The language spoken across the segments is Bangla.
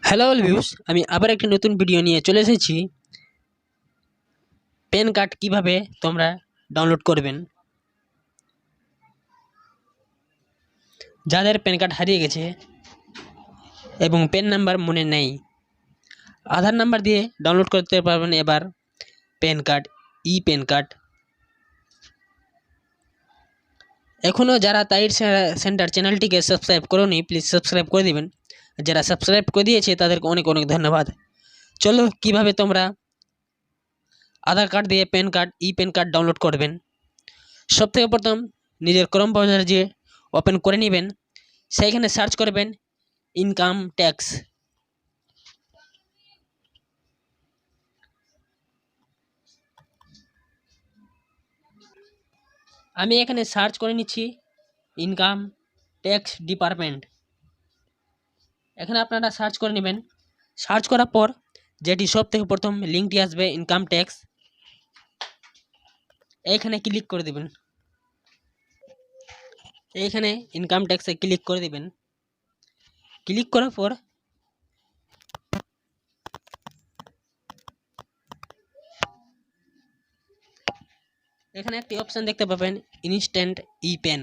হ্যালো অল ভিউস, আমি আবার একটি নতুন ভিডিও নিয়ে চলে এসেছি। প্যান কার্ড কিভাবে তোমরা ডাউনলোড করবেন। যাদের প্যান কার্ড হারিয়ে গেছে এবং প্যান নাম্বার মনে নেই, আধার নাম্বার দিয়ে ডাউনলোড করতে পারবেন এবার প্যান কার্ড, প্যান কার্ড। এখনও যারা তাইর সেন্টার চ্যানেলটিকে সাবস্ক্রাইব করোনি, প্লিজ সাবস্ক্রাইব করে দিবেন। যারা সাবস্ক্রাইব করে দিয়েছে তাদেরকে অনেক অনেক ধন্যবাদ। চলো কিভাবে তোমরা আধার কার্ড দিয়ে প্যান কার্ড ডাউনলোড করবেন। সবথেকে প্রথম নিজের ক্রোম ব্রাউজার যে ওপেন করে নেবেন, সেইখানে সার্চ করবেন ইনকাম ট্যাক্স। আমি এখানে সার্চ করে নিচ্ছি ইনকাম ট্যাক্স ডিপার্টমেন্ট। এখানে আপনারা সার্চ করে নেবেন। সার্চ করার পর যেটি সবথেকে প্রথম লিঙ্কটি আসবে ইনকাম ট্যাক্স, এইখানে ক্লিক করে দেবেন। এইখানে ইনকাম ট্যাক্সে ক্লিক করে দেবেন। ক্লিক করার পর এখানে একটি অপশন দেখতে পাবেন ইনস্ট্যান্ট পেন।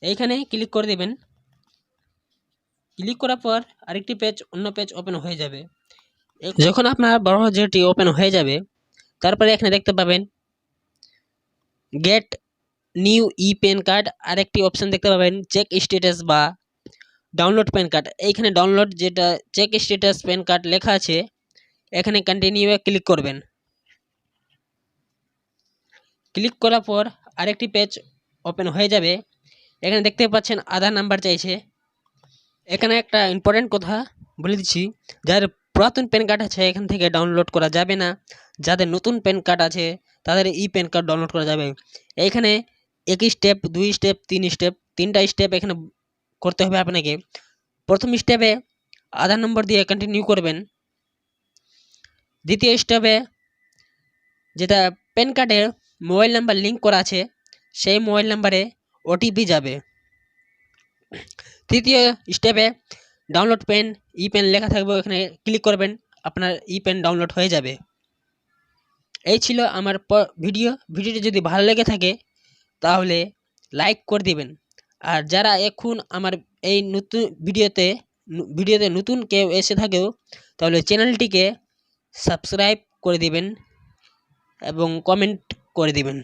এইখানে ক্লিক করে দেবেন। ক্লিক করার পর আরেকটি অন্য পেজ ওপেন হয়ে যাবে। যখন আপনার ব্রাউজারটি ওপেন হয়ে যাবে, তারপরে এখানে দেখতে পাবেন গেট নিউ প্যান কার্ড, আরেকটি অপশন দেখতে পাবেন চেক স্ট্যাটাস বা ডাউনলোড প্যান কার্ড। এইখানে ডাউনলোড যেটা চেক স্ট্যাটাস প্যান কার্ড লেখা আছে, এখানে কন্টিনিউ ক্লিক করবেন। ক্লিক করার পর আরেকটি পেজ ওপেন হয়ে যাবে। এখানে দেখতে পাচ্ছেন আধার নাম্বার চাইছে। এখানে একটা ইম্পর্টেন্ট কথা বলে দিচ্ছি, যাদের পুরাতন প্যান কার্ড আছে এখান থেকে ডাউনলোড করা যাবে না। যাদের নতুন প্যান কার্ড আছে তাদের প্যান কার্ড ডাউনলোড করা যাবে। এইখানে 1 স্টেপ, 2 স্টেপ, 3 স্টেপ, 3টা স্টেপ এখানে করতে হবে আপনাকে। প্রথম স্টেপে আধার নম্বর দিয়ে কন্টিনিউ করবেন। দ্বিতীয় স্টেপে যেটা প্যান কার্ডে মোবাইল নাম্বার লিঙ্ক করা আছে সেই মোবাইল নাম্বারে ওটিপি যাবে। তৃতীয় স্টেপে ডাউনলোড প্যান প্যান লেখা থাকবে, এখানে ক্লিক করবেন, আপনার প্যান ডাউনলোড হয়ে যাবে। এই ছিল আমার ভিডিওটি যদি ভালো লেগে থাকে তাহলে লাইক করে দিবেন। আর যারা এখন আমার এই নতুন ভিডিওতে নতুন কেউ এসে থাকেও তাহলে চ্যানেলটিকে সাবস্ক্রাইব করে দিবেন এবং কমেন্ট করে দিবেন।